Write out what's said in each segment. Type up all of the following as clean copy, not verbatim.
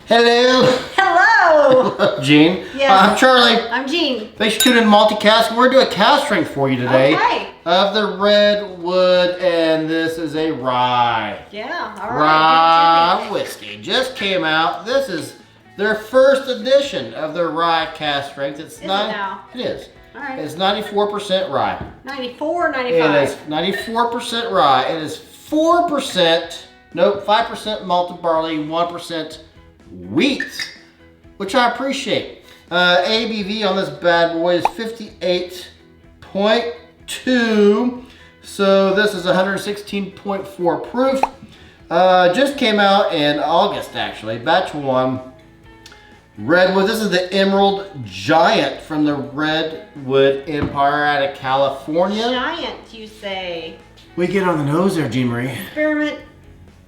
Hello. Hello. Gene. Yes. I'm Charlie. I'm Gene. Thanks for tuning in Multicasking. We're doing a cask strength for you today. Okay. Of the Redwood, and this is a rye. Yeah, all right. Rye whiskey. Just came out. This is their first edition of their rye cask strength. It's Is it now? It is. All right. It's 94% rye. 94, 95. It is 94% rye. It is 4%, nope, 5% malted barley, 1% wheat, which I appreciate. ABV on this bad boy is 58.2. So this is 116.4 proof. Just came out in August, actually, batch 1. Redwood, this is the Emerald Giant from the Redwood Empire out of California. Giant, you say. We get on the nose there, Jean Marie. Spearmint.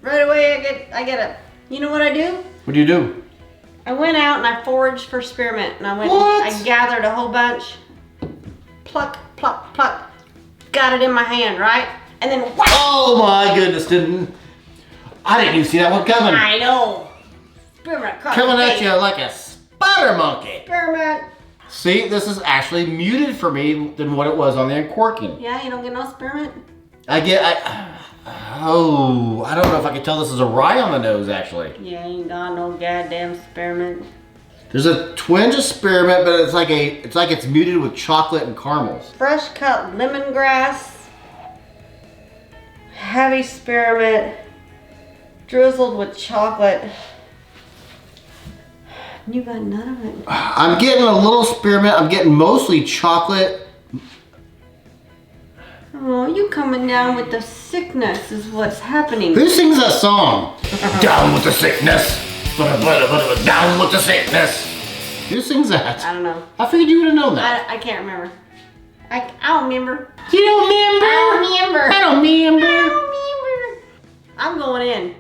Right away, I get a. You know what I do? What do you do? I went out and I foraged for spearmint, and I went. What? I gathered a whole bunch. Pluck, pluck, pluck. Got it in my hand, right? And then whack. Oh my goodness! I didn't even see that one coming. I know. Spearmint Coming at you like a spider monkey. Spearmint. See, this is actually muted for me than what it was on the uncorking. Yeah, you don't get no spearmint. I don't know if I can tell this is a rye on the nose, actually. Yeah, you ain't got no goddamn spearmint. There's a twinge of spearmint, but it's like it's muted with chocolate and caramels. Fresh cut lemongrass, heavy spearmint, drizzled with chocolate. You got none of it. I'm getting a little spearmint. I'm getting mostly chocolate. Oh, you coming down with the sickness is what's happening. Who sings that song? Down with the sickness. Down with the sickness. Who sings that? I don't know. I figured you would have known that. I can't remember. I don't remember. You don't remember? I don't remember. I don't remember. I don't remember. I'm going in.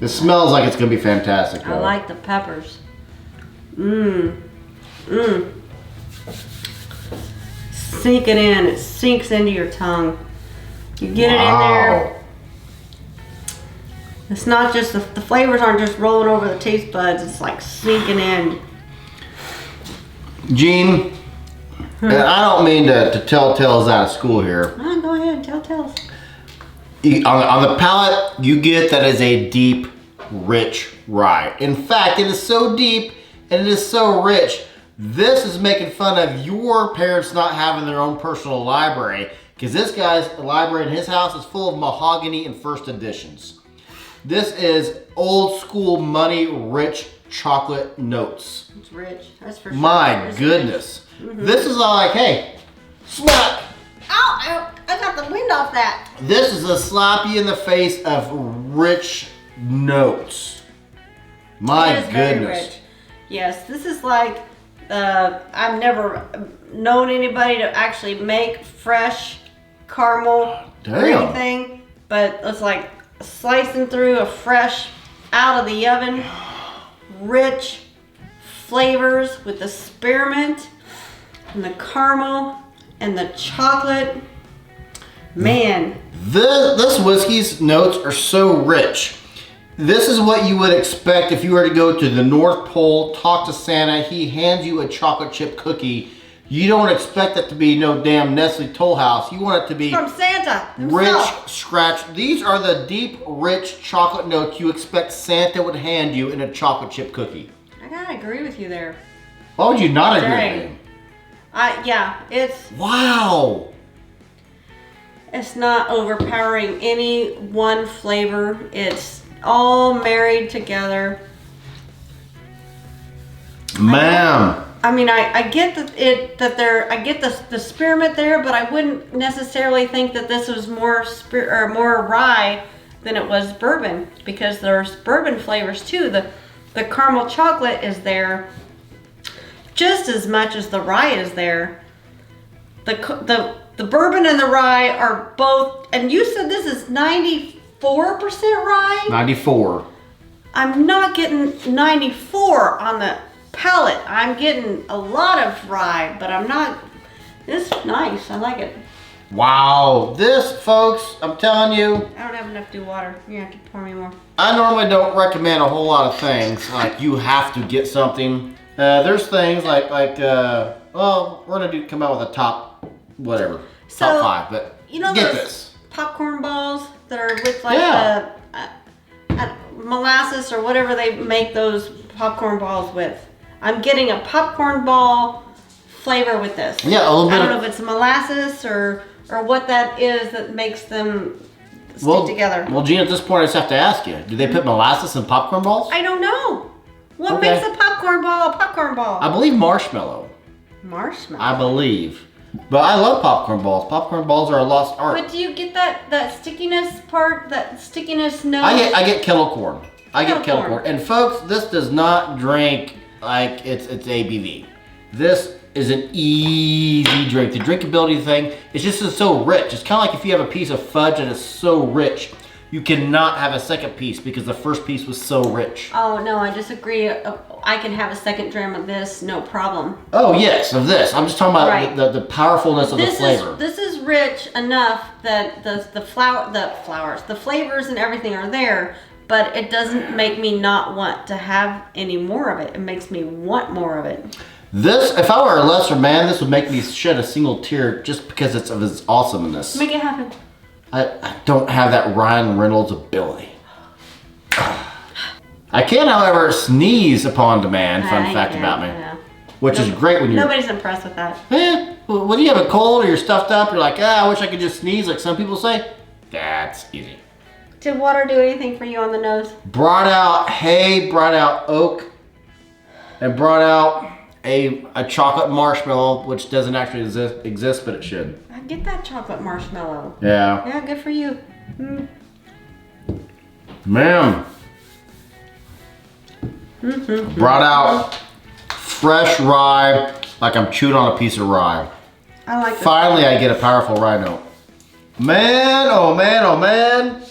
It smells like it's gonna be fantastic. I Though. like the peppers. Mmm. Mmm. Sink it in. It sinks into your tongue. You get it in there. It's not just, the flavors aren't just rolling over the taste buds. It's like sinking in. Gene, and I don't mean to tell tales out of school here. Oh, go ahead. Tell tales. On the palate, you get that is a deep, rich rye. In fact, it is so deep and it is so rich. This is making fun of your parents not having their own personal library, because this guy's library in his house is full of mahogany and first editions. This is old school money rich chocolate notes. It's rich. That's for sure. My goodness. This is like, hey, slap. Ow, I got the wind off that. This is a slap you in the face of rich notes. My It is very goodness. rich. Yes, this is like, I've never known anybody to actually make fresh caramel or anything, but it's like slicing through a fresh, out of the oven, rich flavors with the spearmint and the caramel and the chocolate. Man. This whiskey's notes are so rich. This is what you would expect if you were to go to the North Pole, talk to Santa, he hands you a chocolate chip cookie. You don't expect it to be no damn Nestle Toll House. You want it to be From Santa himself. rich scratch. These are the deep, rich chocolate notes you expect Santa would hand you in a chocolate chip cookie. I gotta agree with you there. Why would you not agree Dang. with him? Yeah, it's Wow. It's not overpowering any one flavor. It's all married together. Ma'am. I mean, I get I get the spearmint there, but I wouldn't necessarily think that this was more rye than it was bourbon, because there's bourbon flavors too. The caramel chocolate is there just as much as the rye is there. The bourbon and the rye are both, and you said this is 94% rye? 94. I'm not getting 94 on the palate. I'm getting a lot of rye, but I'm not, it's nice, I like it. Wow, this, folks, I'm telling you, I don't have enough to do water. You're gonna have to pour me more. I normally don't recommend a whole lot of things, like you have to get something. There's things like well, we're gonna come out with a top, whatever, top 5, but you know get those this. popcorn balls that are with like the molasses or whatever they make those popcorn balls with. I'm getting a popcorn ball flavor with this. Yeah, a little bit. I don't know if it's molasses or what that is that makes them stick together. Well, Gene, at this point, I just have to ask you: do they put molasses in popcorn balls? I don't know. What makes a popcorn ball a popcorn ball? I believe marshmallow. Marshmallow. I believe. But I love popcorn balls. Popcorn balls are a lost art. But do you get that stickiness part, that stickiness note? I get kettle corn. I get kettle corn. And folks, this does not drink like it's ABV. This is an easy drink. The drinkability thing, it's just so rich. It's kind of like if you have a piece of fudge and it's so rich, you cannot have a second piece because the first piece was so rich. Oh no, I disagree. I can have a second dram of this, no problem. Oh yes, of this. I'm just talking about the powerfulness of the flavor. This is rich enough that the flavors and everything are there, but it doesn't make me not want to have any more of it. It makes me want more of it. This, if I were a lesser man, this would make me shed a single tear just because of its awesomeness. Make it happen. I don't have that Ryan Reynolds ability. I can, however, sneeze upon demand, fun fact about me. Which is great when you're... Nobody's impressed with that. When you have a cold or you're stuffed up, you're like, I wish I could just sneeze like some people say. That's easy. Did water do anything for you on the nose? Brought out hay, brought out oak, and brought out a chocolate marshmallow, which doesn't actually exist, but it should. I get that chocolate marshmallow. Yeah. Yeah, good for you. Ma'am. Brought out fresh rye, like I'm chewing on a piece of rye. I like that. Finally, I get a powerful rye note. Man, oh man, oh man.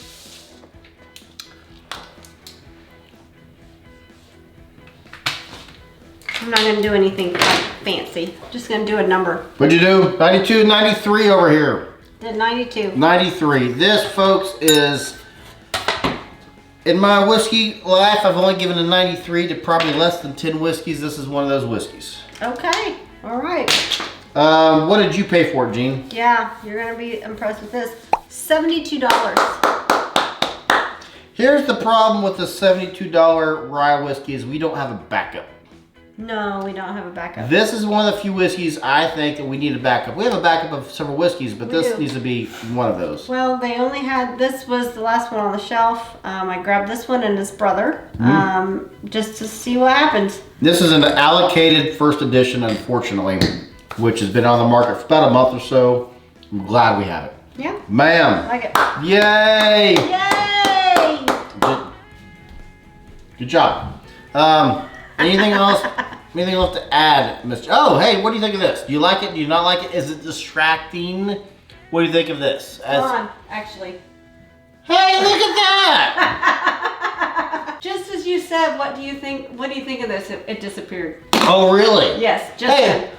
I'm not gonna do anything fancy. Just gonna do a number. What'd you do? 92, 93 over here. Did 92. 93. This, folks, is, in my whiskey life, I've only given a 93 to probably less than 10 whiskeys. This is one of those whiskeys. Okay, all right. What did you pay for it, Gene? Yeah, you're gonna be impressed with this. $72. Here's the problem with the $72 rye whiskey is we don't have a backup. No, we don't have a backup. This is one of the few whiskeys I think that we need a backup. We have a backup of several whiskeys, but this needs to be one of those. Well, they only had, this was the last one on the shelf. I grabbed this one and his brother, just to see what happens. This is an allocated first edition, unfortunately, which has been on the market for about a month or so. I'm glad we have it. Yeah. Ma'am. I like it. Yay! Yay! Good job. Anything else? Anything left to add, Mr. Oh, hey, what do you think of this? Do you like it? Do you not like it? Is it distracting? What do you think of this? Hold on, actually. Hey, look at that! Just as you said, what do you think of this? It disappeared. Oh, really? Yes, just hey,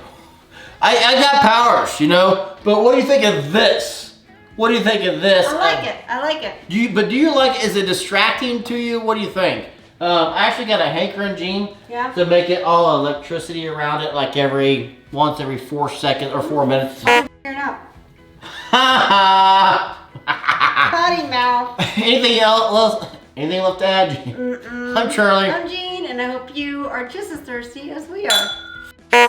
I got powers, you know, but what do you think of this? What do you think of this? I like it. I like it. Do you like it? Is it distracting to you? What do you think? I actually got a hankering, Gene, to make it all electricity around it, like once every 4 seconds or 4 minutes. Tear it up. Potty mouth. Anything else? Anything left to add, Gene? I'm Charlie. I'm Jean, and I hope you are just as thirsty as we are.